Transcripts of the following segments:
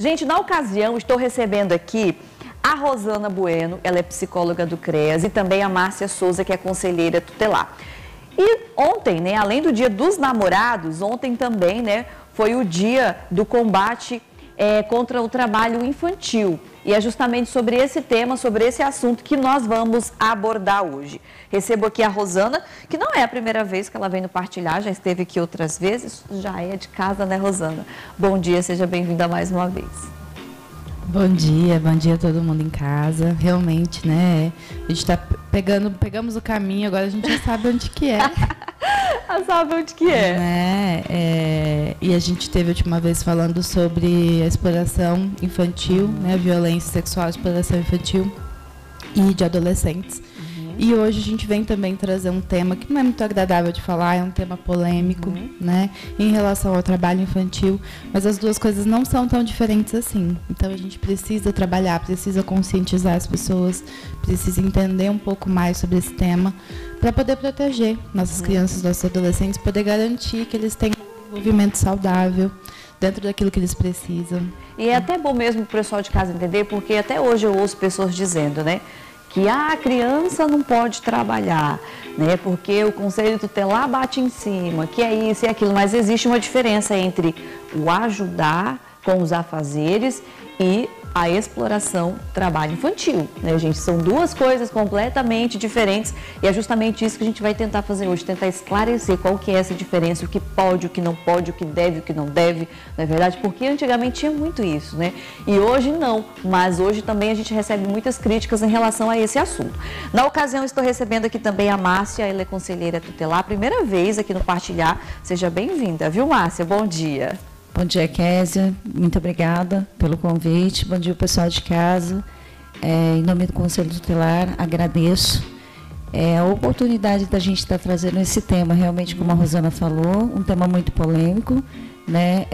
Gente, na ocasião, estou recebendo aqui a Rosana Bueno, ela é psicóloga do CREAS, e também a Márcia Souza, que é conselheira tutelar. E ontem, né, além do Dia dos Namorados, ontem também, né, foi o dia do combate contra o trabalho infantil. E é justamente sobre esse tema, sobre esse assunto que nós vamos abordar hoje. Recebo aqui a Rosana, que não é a primeira vez que ela vem no Partilhar, já esteve aqui outras vezes, já é de casa, né, Rosana? Bom dia, seja bem-vinda mais uma vez. Bom dia a todo mundo em casa. Realmente, né, a gente está pegamos o caminho, agora a gente já sabe onde que é. Já sabe onde que é. Né? E a gente teve a última vez falando sobre a exploração infantil, né, violência sexual, exploração infantil e de adolescentes. E hoje a gente vem também trazer um tema que não é muito agradável de falar, é um tema polêmico, né, em relação ao trabalho infantil, mas as duas coisas não são tão diferentes assim. Então a gente precisa trabalhar, precisa conscientizar as pessoas, precisa entender um pouco mais sobre esse tema para poder proteger nossas crianças, nossos adolescentes, poder garantir que eles tenham um desenvolvimento saudável dentro daquilo que eles precisam. E é até bom mesmo para o pessoal de casa entender, porque até hoje eu ouço pessoas dizendo, né, que a criança não pode trabalhar, né? Porque o conselho tutelar bate em cima, que é isso e aquilo, mas existe uma diferença entre o ajudar com os afazeres e a exploração trabalho infantil, né, gente? São duas coisas completamente diferentes e é justamente isso que a gente vai tentar fazer hoje, tentar esclarecer qual que é essa diferença, o que pode, o que não pode, o que deve, o que não deve, não é verdade? Porque antigamente tinha muito isso, né? E hoje não, mas hoje também a gente recebe muitas críticas em relação a esse assunto. Na ocasião, estou recebendo aqui também a Márcia, ela é conselheira tutelar, primeira vez aqui no Partilhar. Seja bem-vinda, viu, Márcia? Bom dia. Bom dia, Késia. Muito obrigada pelo convite. Bom dia, pessoal de casa. Em nome do Conselho Tutelar, agradeço a oportunidade da gente estar trazendo esse tema, realmente, como a Rosana falou, um tema muito polêmico, né?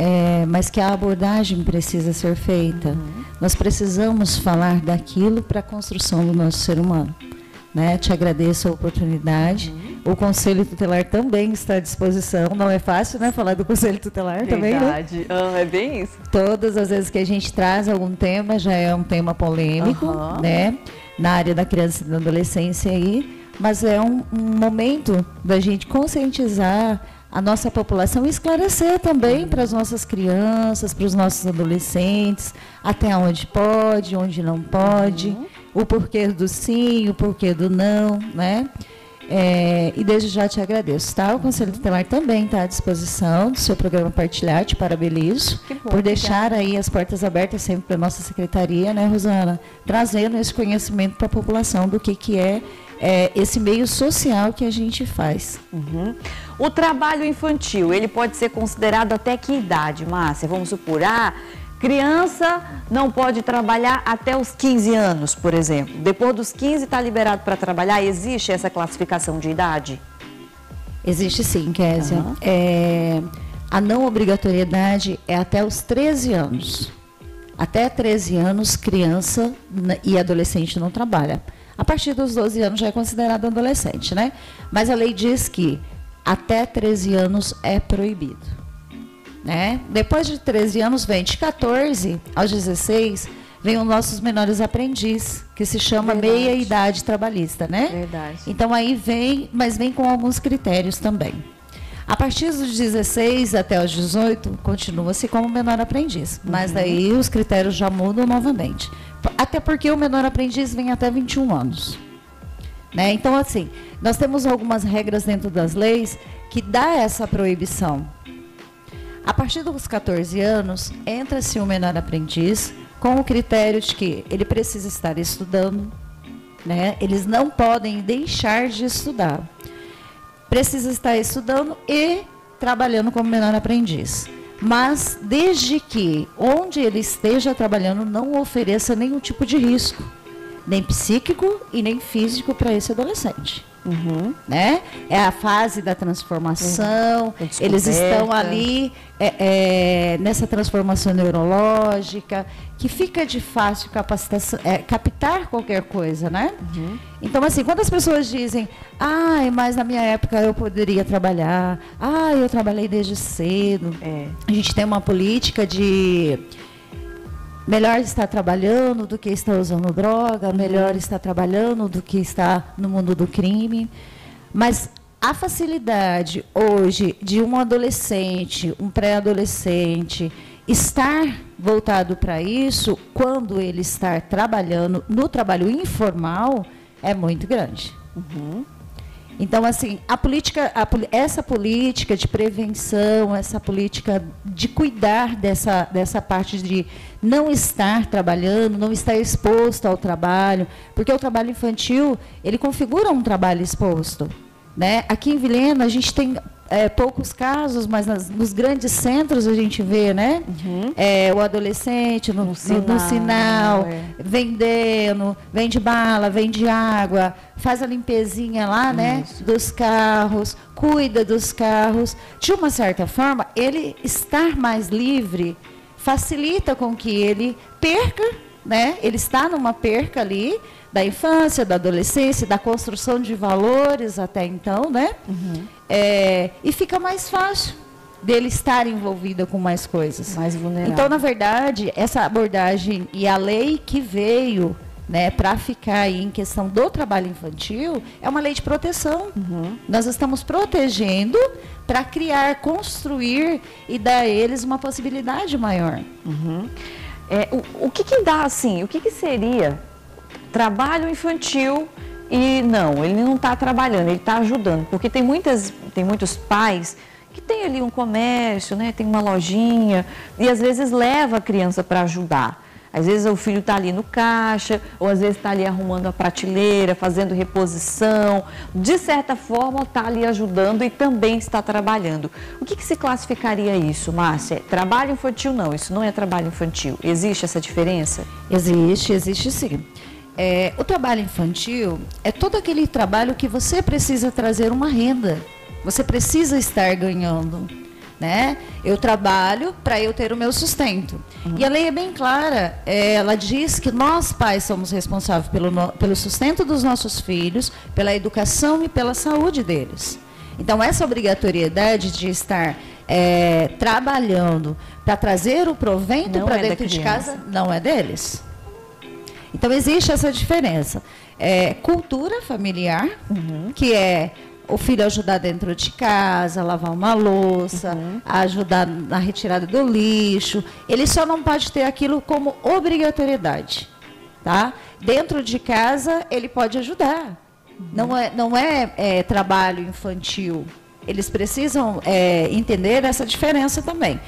Mas que a abordagem precisa ser feita. Nós precisamos falar daquilo para a construção do nosso ser humano. Né? Te agradeço a oportunidade. O Conselho Tutelar também está à disposição. Não é fácil, né, falar do Conselho Tutelar também, né? Verdade. É bem isso. Todas as vezes que a gente traz algum tema, já é um tema polêmico, né? Na área da criança e da adolescência aí. Mas é um momento da gente conscientizar a nossa população e esclarecer também para as nossas crianças, para os nossos adolescentes, até onde pode, onde não pode, o porquê do sim, o porquê do não, né? E desde já te agradeço, tá? O Conselho Tutelar também está à disposição do seu programa Partilhar, te parabenizo por deixar aí as portas abertas sempre para a nossa secretaria, né, Rosana? Trazendo esse conhecimento para a população do que é esse meio social que a gente faz. O trabalho infantil, ele pode ser considerado até que idade, Márcia? Vamos supor, criança não pode trabalhar até os 15 anos, por exemplo. Depois dos 15 está liberado para trabalhar. Existe essa classificação de idade? Existe sim, Késia. A não obrigatoriedade é até os 13 anos. Até 13 anos, criança e adolescente não trabalha. A partir dos 12 anos já é considerado adolescente, né? Mas a lei diz que até 13 anos é proibido. Né? Depois de 13 anos, vem de 14 aos 16, vem os nossos menores aprendizes, que se chama meia-idade trabalhista, né? Verdade. Então aí vem, mas vem com alguns critérios também. A partir dos 16 até os 18, continua-se como menor aprendiz, mas aí os critérios já mudam novamente. Até porque o menor aprendiz vem até 21 anos. Né? Então, assim, nós temos algumas regras dentro das leis que dá essa proibição. A partir dos 14 anos, entra-se um menor aprendiz com o critério de que ele precisa estar estudando, né? Eles não podem deixar de estudar. Precisa estar estudando e trabalhando como menor aprendiz. Mas desde que onde ele esteja trabalhando não ofereça nenhum tipo de risco, nem psíquico e nem físico para esse adolescente. Né? É a fase da transformação, eles estão ali nessa transformação neurológica, que fica de fácil capacitação, captar qualquer coisa, né? Então, assim, quando as pessoas dizem, mas na minha época eu poderia trabalhar, eu trabalhei desde cedo, a gente tem uma política de melhor estar trabalhando do que estar usando droga, melhor estar trabalhando do que estar no mundo do crime. Mas a facilidade hoje de um adolescente, um pré-adolescente, estar voltado para isso, quando ele está trabalhando no trabalho informal, é muito grande. Então, assim, essa política de prevenção, essa política de cuidar dessa parte de não estar trabalhando, não estar exposto ao trabalho, porque o trabalho infantil, ele configura um trabalho exposto. Né? Aqui em Vilhena, a gente tem poucos casos, mas nos grandes centros a gente vê, né? O adolescente no sinal vendendo, vende bala, vende água, faz a limpezinha lá, né? Dos carros, cuida dos carros. De uma certa forma, ele estar mais livre facilita com que ele perca, né? Ele está numa perca ali, da infância, da adolescência, da construção de valores até então, né? E fica mais fácil dele estar envolvido com mais coisas. Mais vulnerável. Então, na verdade, essa abordagem e a lei que veio, né, para ficar aí em questão do trabalho infantil, é uma lei de proteção. Nós estamos protegendo para criar, construir e dar a eles uma possibilidade maior. O que dá, assim, o que seria trabalho infantil e não, ele não está trabalhando, ele está ajudando, porque tem muitos pais que tem ali um comércio, né, tem uma lojinha e às vezes leva a criança para ajudar. Às vezes o filho está ali no caixa, ou às vezes está ali arrumando a prateleira, fazendo reposição. De certa forma, está ali ajudando e também está trabalhando. O que se classificaria isso, Márcia? Trabalho infantil não, isso não é trabalho infantil. Existe essa diferença? Existe sim. O trabalho infantil é todo aquele trabalho que você precisa trazer uma renda. Você precisa estar ganhando. Né? Eu trabalho para eu ter o meu sustento. E a lei é bem clara, ela diz que nós pais somos responsáveis pelo sustento dos nossos filhos, pela educação e pela saúde deles. Então, essa obrigatoriedade de estar trabalhando para trazer o provento para dentro de casa, não é deles. Então, existe essa diferença. Cultura familiar, que é o filho ajudar dentro de casa, lavar uma louça, ajudar na retirada do lixo. Ele só não pode ter aquilo como obrigatoriedade, tá? Dentro de casa, ele pode ajudar. Não é trabalho infantil. Eles precisam entender essa diferença também.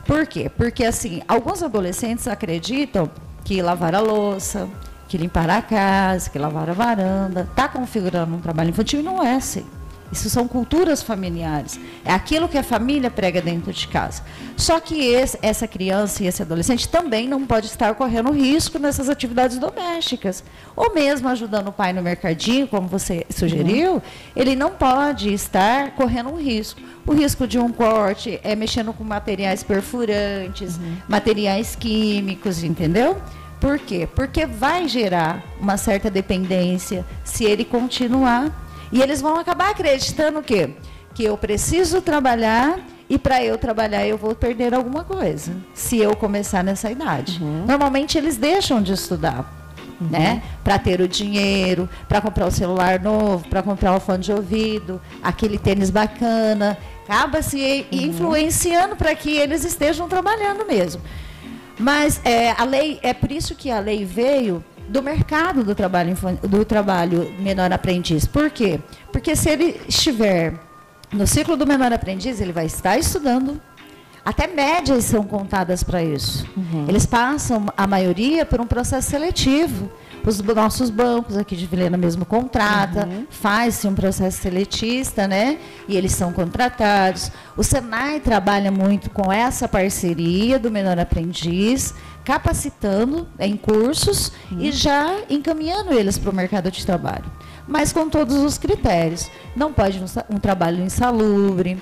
Por quê? Porque, assim, alguns adolescentes acreditam que lavar a louça, que limpar a casa, que lavar a varanda, está configurando um trabalho infantil e não é assim. Isso são culturas familiares. É aquilo que a família prega dentro de casa. Só que essa criança e esse adolescente também não pode estar correndo risco nessas atividades domésticas. Ou mesmo ajudando o pai no mercadinho, como você sugeriu, ele não pode estar correndo um risco. O risco de um corte é mexendo com materiais perfurantes, materiais químicos, entendeu? Por quê? Porque vai gerar uma certa dependência se ele continuar. E eles vão acabar acreditando o quê? Que eu preciso trabalhar e para eu trabalhar eu vou perder alguma coisa, se eu começar nessa idade. Normalmente eles deixam de estudar, né? Para ter o dinheiro, para comprar o celular novo, para comprar o fone de ouvido, aquele tênis bacana. Acaba se influenciando para que eles estejam trabalhando mesmo. Mas a lei, é por isso que a lei veio do mercado do trabalho menor aprendiz. Por quê? Porque se ele estiver no ciclo do menor aprendiz, ele vai estar estudando. Até médias são contadas para isso. Eles passam, a maioria, por um processo seletivo. Os nossos bancos aqui de Vilhena mesmo contrata, faz-se um processo seletista, né? E eles são contratados. O Senai trabalha muito com essa parceria do menor aprendiz, capacitando em cursos e já encaminhando eles para o mercado de trabalho. Mas com todos os critérios. Não pode um trabalho insalubre,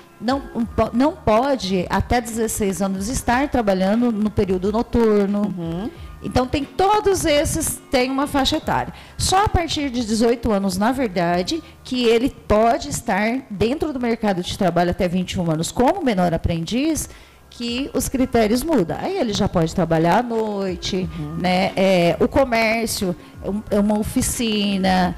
não pode até 16 anos estar trabalhando no período noturno. Então, tem todos esses, tem uma faixa etária. Só a partir de 18 anos, na verdade, que ele pode estar dentro do mercado de trabalho até 21 anos como menor aprendiz, que os critérios mudam. Aí ele já pode trabalhar à noite, né? O comércio, uma oficina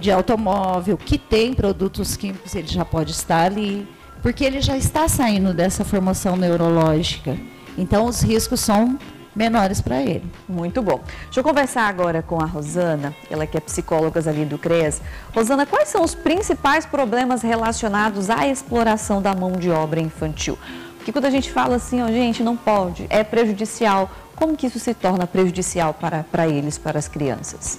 de automóvel que tem produtos químicos, ele já pode estar ali, porque ele já está saindo dessa formação neurológica. Então, os riscos são menores para ele. Muito bom. Deixa eu conversar agora com a Rosana, ela que é psicóloga ali do CREAS. Rosana, quais são os principais problemas relacionados à exploração da mão de obra infantil? Porque quando a gente fala assim, ó, gente, não pode, é prejudicial, como que isso se torna prejudicial para eles, para as crianças?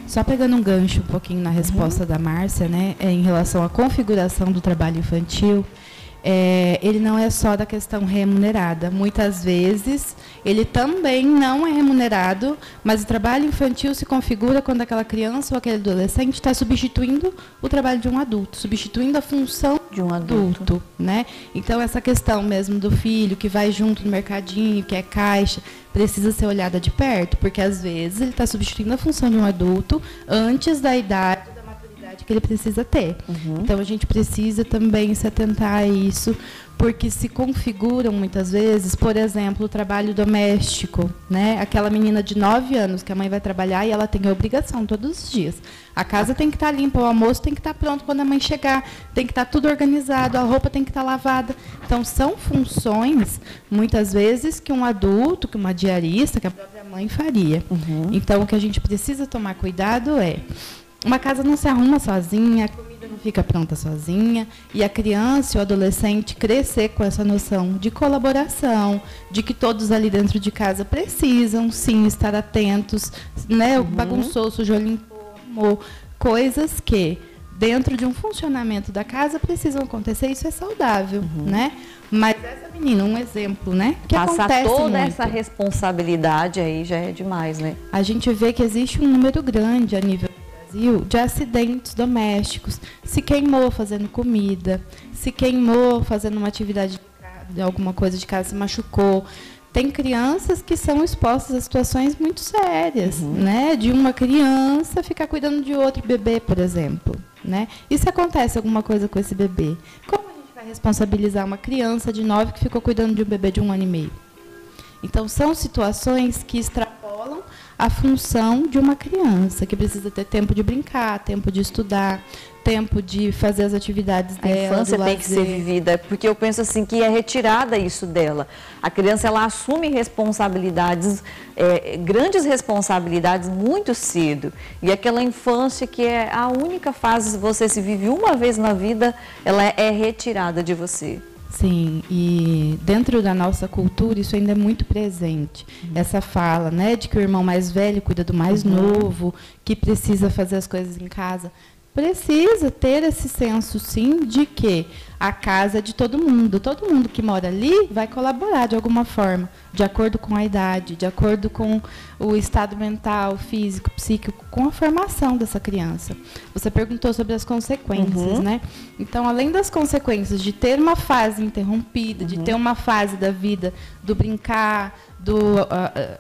Só pegando um gancho um pouquinho na resposta da Márcia, né, em relação à configuração do trabalho infantil, ele não é só da questão remunerada. Muitas vezes, ele também não é remunerado, mas o trabalho infantil se configura quando aquela criança ou aquele adolescente está substituindo o trabalho de um adulto, substituindo a função de um adulto, né? Então, essa questão mesmo do filho que vai junto no mercadinho, que é caixa, precisa ser olhada de perto, porque às vezes ele está substituindo a função de um adulto antes da idade que ele precisa ter. Então, a gente precisa também se atentar a isso, porque se configuram muitas vezes, por exemplo, o trabalho doméstico, né? Aquela menina de 9 anos que a mãe vai trabalhar e ela tem a obrigação todos os dias. A casa tem que estar limpa, o almoço tem que estar pronto quando a mãe chegar, tem que estar tudo organizado, a roupa tem que estar lavada. Então, são funções, muitas vezes, que um adulto, que uma diarista, que a própria mãe faria. Então, o que a gente precisa tomar cuidado é: uma casa não se arruma sozinha, a comida não fica pronta sozinha, e a criança e o adolescente crescer com essa noção de colaboração, de que todos ali dentro de casa precisam, sim, estar atentos, né? Bagunçou, sujou, limpou, coisas que, dentro de um funcionamento da casa, precisam acontecer, isso é saudável, né? Mas essa menina, um exemplo, né? Que passar acontece toda muito. Essa responsabilidade aí já é demais, né? A gente vê que existe um número grande a nível de acidentes domésticos, se queimou fazendo comida, se queimou fazendo uma atividade de alguma coisa de casa, se machucou. Tem crianças que são expostas a situações muito sérias, né? De uma criança ficar cuidando de outro bebê, por exemplo, né? E se acontece alguma coisa com esse bebê, como a gente vai responsabilizar uma criança de 9 que ficou cuidando de um bebê de 1 ano e meio? Então, são situações que extrapolam a função de uma criança, que precisa ter tempo de brincar, tempo de estudar, tempo de fazer as atividades dela. A infância tem que ser vivida, porque eu penso assim que é retirada isso dela. A criança, ela assume responsabilidades, grandes responsabilidades muito cedo. E aquela infância que é a única fase, você se vive uma vez na vida, ela é retirada de você. Sim, e dentro da nossa cultura isso ainda é muito presente. Essa fala, né, de que o irmão mais velho cuida do mais novo, que precisa fazer as coisas em casa. Precisa ter esse senso, sim, de que a casa é de todo mundo que mora ali vai colaborar de alguma forma, de acordo com a idade, de acordo com o estado mental, físico, psíquico, com a formação dessa criança. Você perguntou sobre as consequências, né? Então, além das consequências de ter uma fase interrompida, de ter uma fase da vida do brincar, do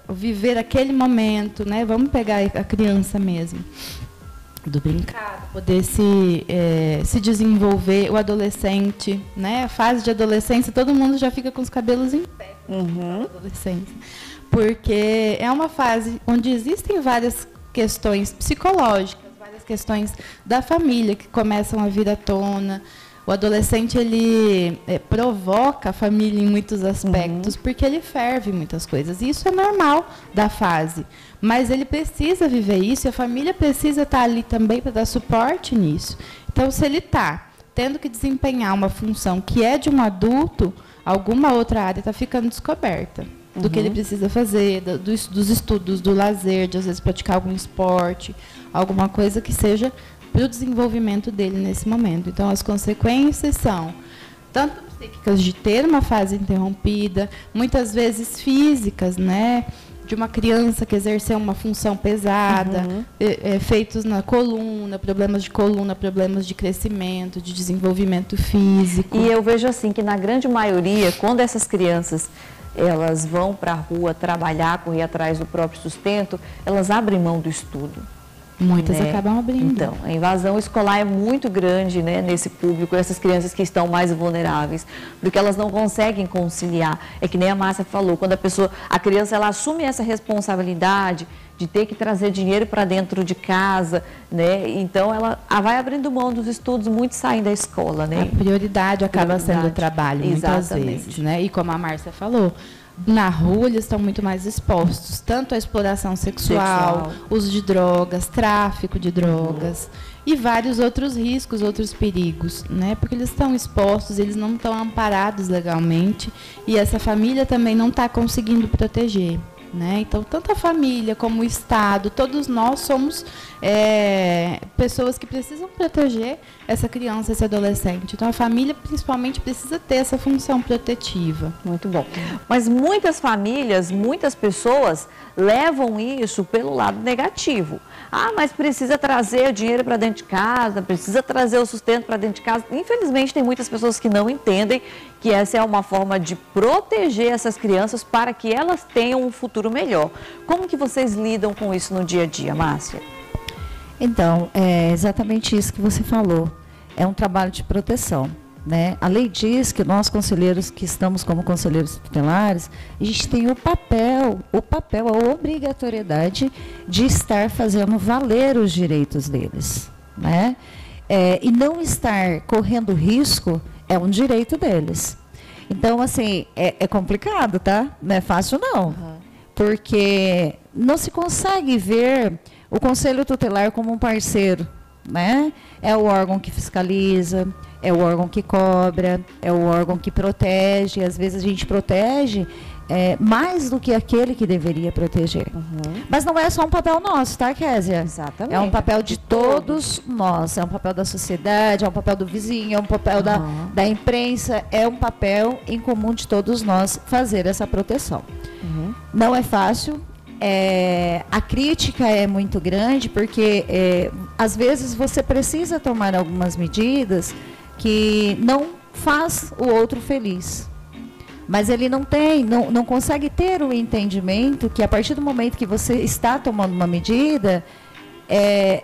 viver aquele momento, né? Vamos pegar a criança mesmo. Do brincar, poder se desenvolver, o adolescente, né? A fase de adolescência, todo mundo já fica com os cabelos em pé na adolescência. Porque é uma fase onde existem várias questões psicológicas, várias questões da família que começam a vir à tona. O adolescente, ele provoca a família em muitos aspectos, porque ele ferve muitas coisas. E isso é normal da fase. Mas ele precisa viver isso e a família precisa estar ali também para dar suporte nisso. Então, se ele está tendo que desempenhar uma função que é de um adulto, alguma outra área está ficando descoberta do que ele precisa fazer, dos estudos, do lazer, de às vezes praticar algum esporte, alguma coisa que seja para o desenvolvimento dele nesse momento. Então, as consequências são tanto psíquicas de ter uma fase interrompida, muitas vezes físicas, né? De uma criança que exerceu uma função pesada, efeitos na coluna, problemas de crescimento, de desenvolvimento físico. E eu vejo assim que na grande maioria, quando essas crianças elas vão para a rua trabalhar, correr atrás do próprio sustento, elas abrem mão do estudo. Muitas acabam abrindo. Então, a invasão escolar é muito grande, né, nesse público, essas crianças que estão mais vulneráveis, porque elas não conseguem conciliar. É que nem a Márcia falou, quando a criança ela assume essa responsabilidade de ter que trazer dinheiro para dentro de casa, né? Então ela vai abrindo mão dos estudos, muitos saem da escola, né? A prioridade acaba sendo o trabalho, muitas vezes, né? E como a Márcia falou, na rua eles estão muito mais expostos, tanto à exploração sexual, uso de drogas, tráfico de drogas e vários outros riscos, outros perigos, né? Porque eles estão expostos, eles não estão amparados legalmente e essa família também não está conseguindo proteger. Né? Então, tanto a família como o Estado, todos nós somos pessoas que precisam proteger essa criança, esse adolescente. Então, a família, principalmente, precisa ter essa função protetiva. Muito bom. Mas muitas famílias, muitas pessoas levam isso pelo lado negativo. Ah, mas precisa trazer o dinheiro para dentro de casa, precisa trazer o sustento para dentro de casa. Infelizmente, tem muitas pessoas que não entendem que essa é uma forma de proteger essas crianças para que elas tenham um futuro melhor. Como que vocês lidam com isso no dia a dia, Márcia? Então, é exatamente isso que você falou. É um trabalho de proteção, né? A lei diz que nós, conselheiros que estamos como conselheiros tutelares, a gente tem a obrigatoriedade de estar fazendo valer os direitos deles, né? E não estar correndo risco é um direito deles. Então, assim, é complicado, tá? Não é fácil, não. Porque não se consegue ver o Conselho Tutelar como um parceiro, né? É o órgão que fiscaliza, é o órgão que cobra, é o órgão que protege. Às vezes a gente protege mais do que aquele que deveria proteger. Mas não é só um papel nosso, tá, Kézia? Exatamente. É um papel de todos nós, é um papel da sociedade, é um papel do vizinho, é um papel da imprensa, é um papel em comum de todos nós fazer essa proteção. Não é fácil. A crítica é muito grande porque às vezes você precisa tomar algumas medidas que não faz o outro feliz, mas ele não consegue ter o entendimento que a partir do momento que você está tomando uma medida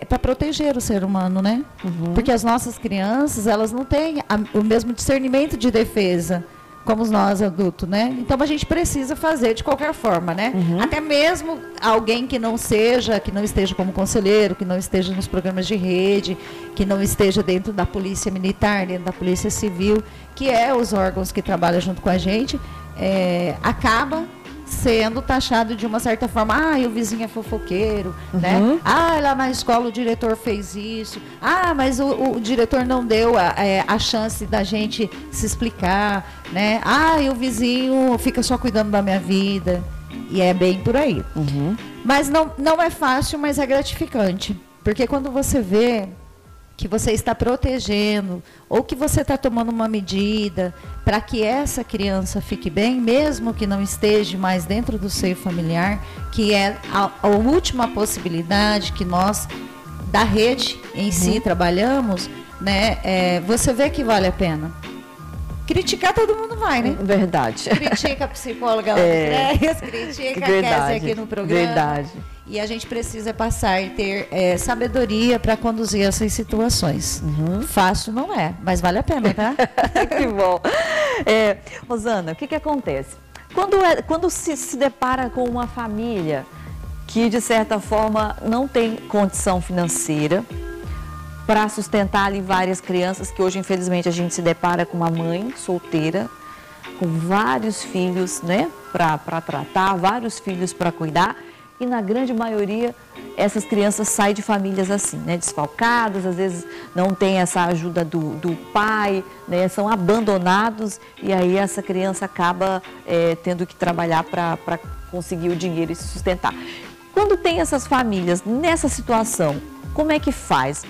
para proteger o ser humano, né? Porque as nossas crianças, elas não têm o mesmo discernimento de defesa como nós adultos, né? Então a gente precisa fazer de qualquer forma, né? Até mesmo alguém que não esteja como conselheiro, que não esteja nos programas de rede, que não esteja dentro da polícia militar, dentro da polícia civil, que os órgãos que trabalham junto com a gente, acaba sendo taxado de uma certa forma. O vizinho é fofoqueiro, né? Lá na escola o diretor fez isso. Mas o diretor não deu a chance da gente se explicar, né? E o vizinho fica só cuidando da minha vida. E é bem por aí. Mas não é fácil, mas é gratificante. Porque quando você vê que você está protegendo ou que você está tomando uma medida para que essa criança fique bem, mesmo que não esteja mais dentro do seio familiar, que é a última possibilidade que nós, da rede em si, trabalhamos, né? Você vê que vale a pena. Criticar todo mundo vai, né? Verdade. Critica a psicóloga Andréas, critica a Kézia aqui no programa. Verdade. E a gente precisa passar e ter sabedoria para conduzir essas situações. Fácil não é, mas vale a pena, tá? Que bom. Rosana, o que acontece? Quando se depara com uma família que, de certa forma, não tem condição financeira para sustentar ali várias crianças, que hoje, infelizmente, a gente se depara com uma mãe solteira, com vários filhos, né, para tratar, vários filhos para cuidar. E na grande maioria, essas crianças saem de famílias assim, né, desfalcadas, às vezes não tem essa ajuda do pai, né, são abandonados e aí essa criança acaba tendo que trabalhar para conseguir o dinheiro e se sustentar. Quando tem essas famílias nessa situação, como é que faz?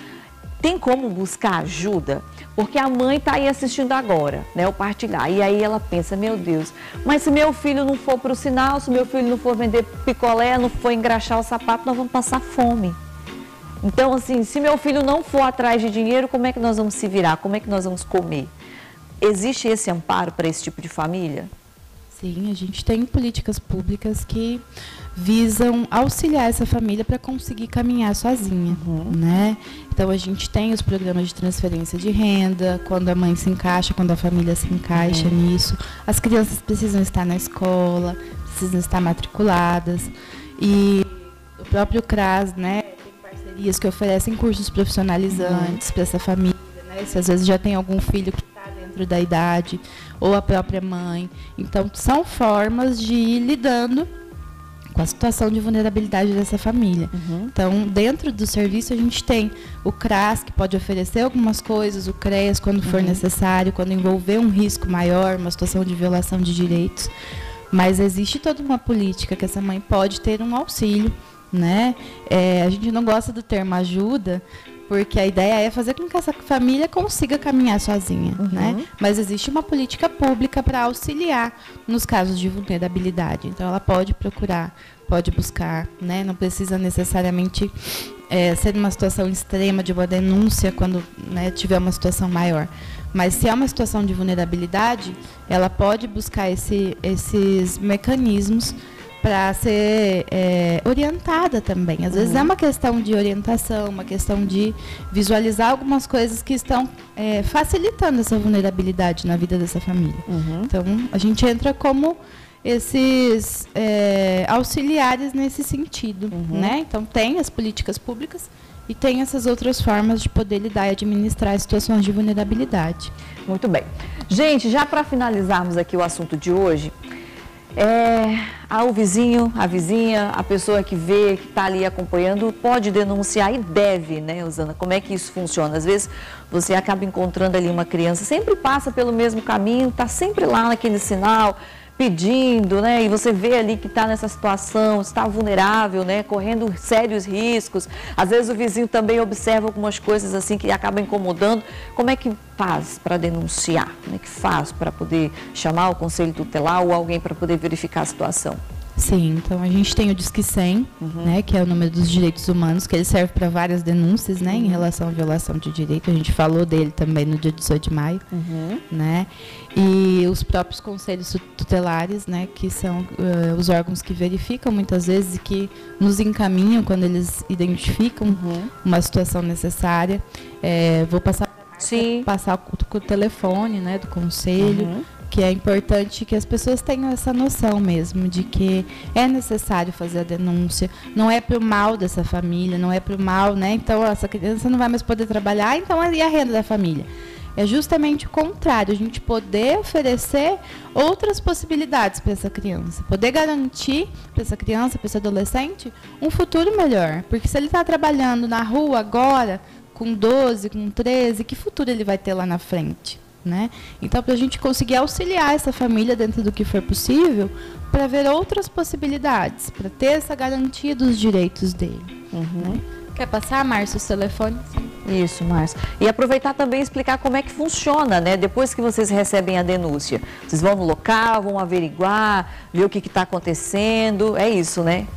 Tem como buscar ajuda? Porque a mãe está aí assistindo agora, né, o partilhar. E aí ela pensa, meu Deus, mas se meu filho não for para o sinal, se meu filho não for vender picolé, não for engraxar o sapato, nós vamos passar fome. Então, assim, se meu filho não for atrás de dinheiro, como é que nós vamos se virar? Como é que nós vamos comer? Existe esse amparo para esse tipo de família? Sim, a gente tem políticas públicas que visam auxiliar essa família para conseguir caminhar sozinha, né? Então, a gente tem os programas de transferência de renda, quando a mãe se encaixa, quando a família se encaixa nisso. As crianças precisam estar na escola, precisam estar matriculadas. E o próprio CRAS, né, tem parcerias que oferecem cursos profissionalizantes para essa família, né? Se às vezes já tem algum filho que está dentro da idade, ou a própria mãe. Então, são formas de ir lidando com a situação de vulnerabilidade dessa família. Então, dentro do serviço, a gente tem o CRAS, que pode oferecer algumas coisas, o CREAS, quando for necessário, quando envolver um risco maior, uma situação de violação de direitos. Mas existe toda uma política que essa mãe pode ter um auxílio, né? A gente não gosta do termo ajuda, porque a ideia é fazer com que essa família consiga caminhar sozinha, né? Mas existe uma política pública para auxiliar nos casos de vulnerabilidade. Então, ela pode procurar, pode buscar, né? Não precisa necessariamente ser uma situação extrema de uma denúncia quando, né, tiver uma situação maior. Mas se é uma situação de vulnerabilidade, ela pode buscar esses mecanismos para ser orientada também. Às vezes é uma questão de orientação, uma questão de visualizar algumas coisas que estão facilitando essa vulnerabilidade na vida dessa família. Então, a gente entra como esses auxiliares nesse sentido, né? Então, tem as políticas públicas e tem essas outras formas de poder lidar e administrar situações de vulnerabilidade. Muito bem. Gente, já para finalizarmos aqui o assunto de hoje, o vizinho, a vizinha, a pessoa que vê, que está ali acompanhando, pode denunciar e deve, né, Rosana? Como é que isso funciona? Às vezes você acaba encontrando ali uma criança, sempre passa pelo mesmo caminho, está sempre lá naquele sinal, pedindo, né? E você vê ali que está nessa situação, está vulnerável, né? Correndo sérios riscos. Às vezes o vizinho também observa algumas coisas assim que acaba incomodando. Como é que faz para denunciar? Como é que faz para poder chamar o conselho tutelar ou alguém para poder verificar a situação? Sim, então a gente tem o Disque 100, né, que é o número dos direitos humanos, que ele serve para várias denúncias, né, em relação à violação de direito. A gente falou dele também no dia 18 de maio, né, e os próprios conselhos tutelares, né, que são os órgãos que verificam muitas vezes e que nos encaminham quando eles identificam uma situação necessária. Vou passar o telefone, né, do conselho, que é importante que as pessoas tenham essa noção mesmo de que é necessário fazer a denúncia, não é para o mal dessa família, não é para o mal, né? Então, essa criança não vai mais poder trabalhar, então e a renda da família? É justamente o contrário, a gente poder oferecer outras possibilidades para essa criança, poder garantir para essa criança, para esse adolescente, um futuro melhor. Porque se ele está trabalhando na rua agora, com 12, com 13, que futuro ele vai ter lá na frente? Né? Então, para a gente conseguir auxiliar essa família dentro do que for possível, para ver outras possibilidades, para ter essa garantia dos direitos dele. Né? Quer passar, Márcio, o telefone? Sim. Isso, Márcio. E aproveitar também e explicar como é que funciona, né? Depois que vocês recebem a denúncia. Vocês vão no local, vão averiguar, ver o que está acontecendo. É isso, né?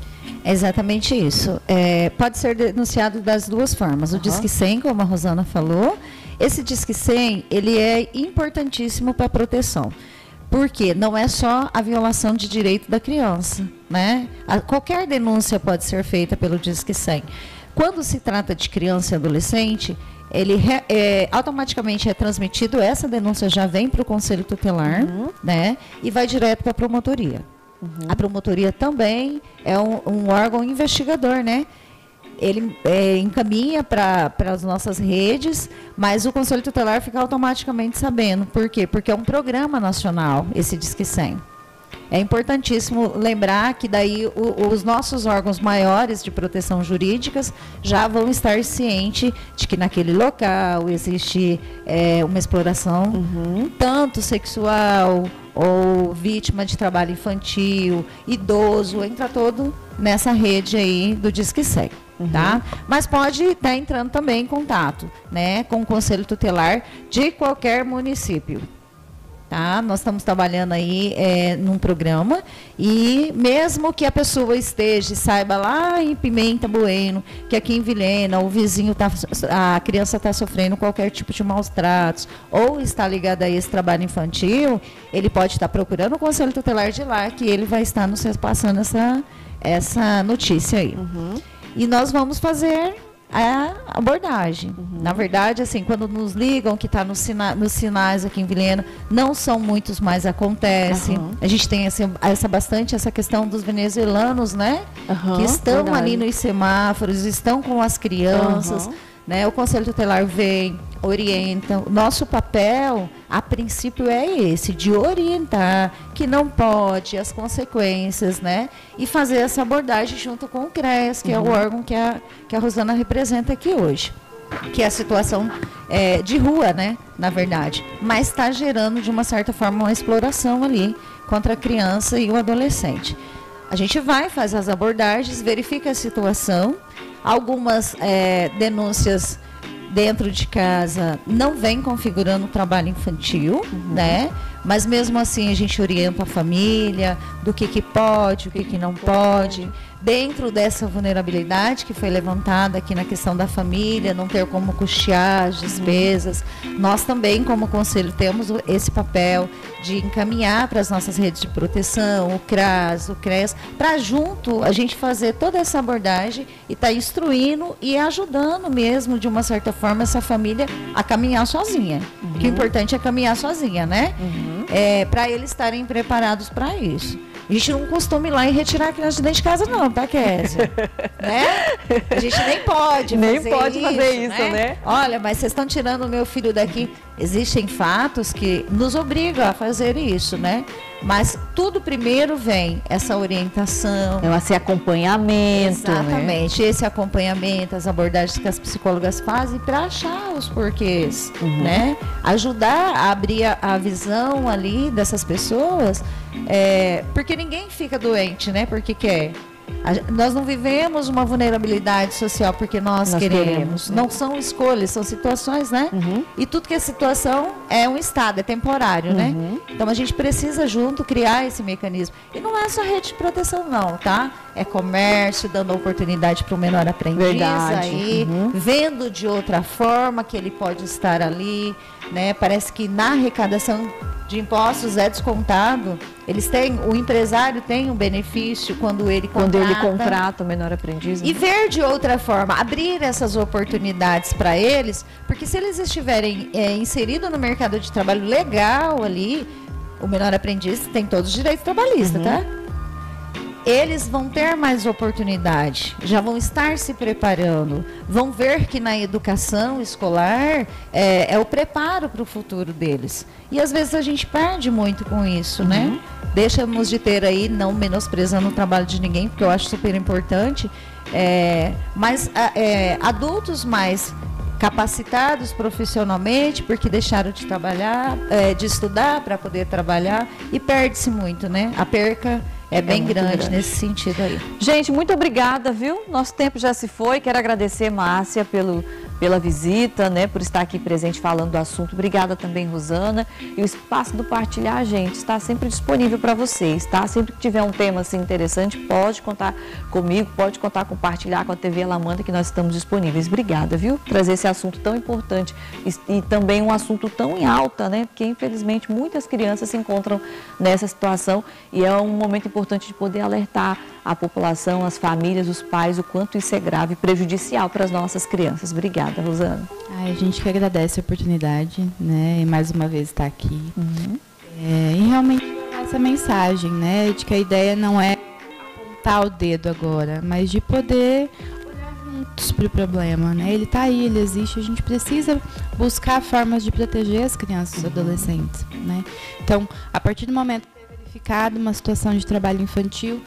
É exatamente isso. Pode ser denunciado das duas formas. O Disque 100, como a Rosana falou. Esse Disque 100, ele é importantíssimo para a proteção, porque não é só a violação de direito da criança, né? Qualquer denúncia pode ser feita pelo Disque 100. Quando se trata de criança e adolescente, ele automaticamente é transmitido, essa denúncia já vem para o Conselho Tutelar, né? E vai direto para a promotoria. A promotoria também é um órgão investigador, né? Ele encaminha para as nossas redes, mas o Conselho Tutelar fica automaticamente sabendo. Por quê? Porque é um programa nacional, esse Disque 100. É importantíssimo lembrar que daí os nossos órgãos maiores de proteção jurídicas já vão estar cientes de que naquele local existe uma exploração tanto sexual ou vítima de trabalho infantil, idoso, entra todo nessa rede aí do Disque 100. Tá? Mas pode estar entrando também em contato, né, com o Conselho Tutelar de qualquer município. Tá? Nós estamos trabalhando aí num programa e mesmo que a pessoa esteja e saiba lá em Pimenta Bueno, que aqui em Vilhena o vizinho a criança está sofrendo qualquer tipo de maus tratos ou está ligada a esse trabalho infantil, ele pode estar procurando o Conselho Tutelar de lá, que ele vai estar nos passando essa notícia aí. E nós vamos fazer a abordagem. Na verdade, assim, quando nos ligam que está nos sinais aqui em Vilhena, não são muitos, mas acontece. A gente tem bastante essa questão dos venezuelanos, né? Que estão ali nos semáforos, estão com as crianças. Né? O Conselho Tutelar vem, orienta. O nosso papel, a princípio, é esse, de orientar que não pode, as consequências, né? E fazer essa abordagem junto com o CREAS, que é o órgão que a Rosana representa aqui hoje. Que é a situação de rua, né? Na verdade. Mas está gerando, de uma certa forma, uma exploração ali contra a criança e o adolescente. A gente vai, faz as abordagens, verifica a situação. Algumas denúncias dentro de casa não vêm configurando o trabalho infantil, né? Mas mesmo assim a gente orienta a família do que pode, o que não pode. Dentro dessa vulnerabilidade que foi levantada aqui na questão da família, não ter como custear as despesas, nós também, como conselho, temos esse papel de encaminhar para as nossas redes de proteção, o CRAS, o CREAS, para junto a gente fazer toda essa abordagem e estar instruindo e ajudando mesmo, de uma certa forma, essa família a caminhar sozinha. Que o importante é caminhar sozinha, né? Para eles estarem preparados para isso. A gente não costuma ir lá e retirar a criança de dentro de casa, não, tá, Kézia? Né? A gente nem pode fazer isso, né? Olha, mas vocês estão tirando o meu filho daqui. Existem fatos que nos obrigam a fazer isso, né? Mas tudo primeiro vem essa orientação. Esse acompanhamento. Exatamente, esse acompanhamento, as abordagens que as psicólogas fazem para achar os porquês, né? Ajudar a abrir a visão ali dessas pessoas, porque ninguém fica doente, né? Porque quer. Nós não vivemos uma vulnerabilidade social porque nós queremos. Não são escolhas, são situações, né? E tudo que é situação é um estado, é temporário, né? Então a gente precisa junto criar esse mecanismo. E não é só rede de proteção, não, tá? É comércio, dando oportunidade para o menor aprendiz aí, vendo de outra forma que ele pode estar ali, né? Parece que na arrecadação de impostos é descontado. O empresário tem um benefício quando ele contrata o menor aprendiz. E ver de outra forma, abrir essas oportunidades para eles, porque se eles estiverem inseridos no mercado de trabalho legal ali, o menor aprendiz tem todos os direitos trabalhistas, tá? Eles vão ter mais oportunidade, já vão estar se preparando, vão ver que na educação escolar é o preparo para o futuro deles. E às vezes a gente perde muito com isso, né? Deixamos de ter aí, não menosprezando o trabalho de ninguém, porque eu acho super importante, mas adultos mais capacitados profissionalmente, porque deixaram de trabalhar, de estudar para poder trabalhar, e perde-se muito, né? A perca é bem grande nesse sentido aí. Gente, muito obrigada, viu? Nosso tempo já se foi. Quero agradecer, Márcia, pela visita, né? Por estar aqui presente falando do assunto. Obrigada também, Rosana. E o espaço do Partilhar, gente, está sempre disponível para vocês, tá? Sempre que tiver um tema assim interessante, pode contar comigo, pode contar com Partilhar, com a TV Alamanda, que nós estamos disponíveis. Obrigada, viu? Trazer esse assunto tão importante e também um assunto tão em alta, né? Porque, infelizmente, muitas crianças se encontram nessa situação e é um momento importante de poder alertar a população, as famílias, os pais, o quanto isso é grave e prejudicial para as nossas crianças. Obrigada, Rosana. A gente que agradece a oportunidade, né, e mais uma vez estar aqui. E realmente essa mensagem, né, de que a ideia não é apontar o dedo agora, mas de poder olhar juntos para o problema, né? Ele está aí, ele existe, a gente precisa buscar formas de proteger as crianças e adolescentes, né? Então, a partir do momento verificado uma situação de trabalho infantil,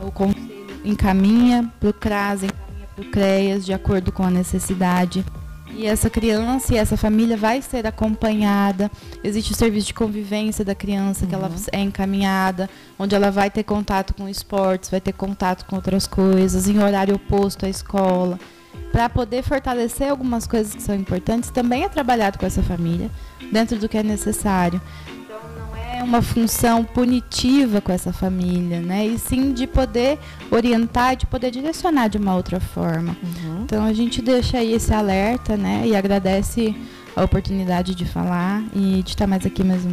o Conselho encaminha para o CRAS, encaminha para o CREAS, de acordo com a necessidade. E essa criança e essa família vai ser acompanhada. Existe o serviço de convivência da criança, que ela é encaminhada, onde ela vai ter contato com esportes, vai ter contato com outras coisas, em horário oposto à escola. Para poder fortalecer algumas coisas que são importantes, também é trabalhado com essa família, dentro do que é necessário. Uma função punitiva com essa família, né? E sim de poder orientar, de poder direcionar de uma outra forma. Então a gente deixa aí esse alerta, né? E agradece a oportunidade de falar e de estar mais aqui mais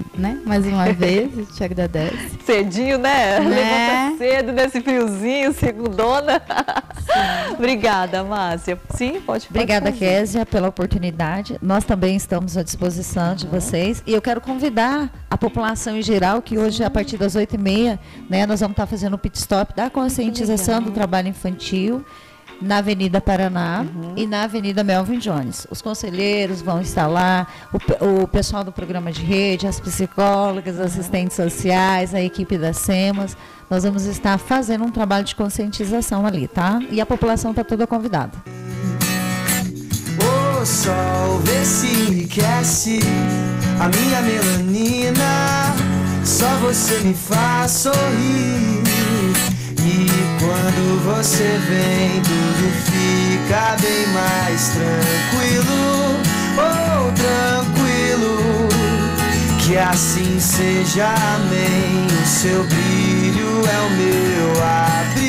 uma vez. A gente agradece. Cedinho, né? Levanta cedo nesse friozinho, segundona. Obrigada, Márcia. Sim, pode falar. Obrigada, Késia, pela oportunidade. Nós também estamos à disposição de vocês. E eu quero convidar a população em geral, que hoje, a partir das 8h30, né, nós vamos estar fazendo o pit stop da conscientização do trabalho infantil na Avenida Paraná e na Avenida Melvin Jones. Os conselheiros vão estar lá, o pessoal do programa de rede, as psicólogas, assistentes sociais, a equipe das SEMAS. Nós vamos estar fazendo um trabalho de conscientização ali, tá? E a população está toda convidada. O sol vê se enriquece a minha melanina, só você me faz sorrir. E quando você vem, tudo fica bem mais tranquilo. Oh, tranquilo, que assim seja, amém. O seu brilho é o meu abrigo.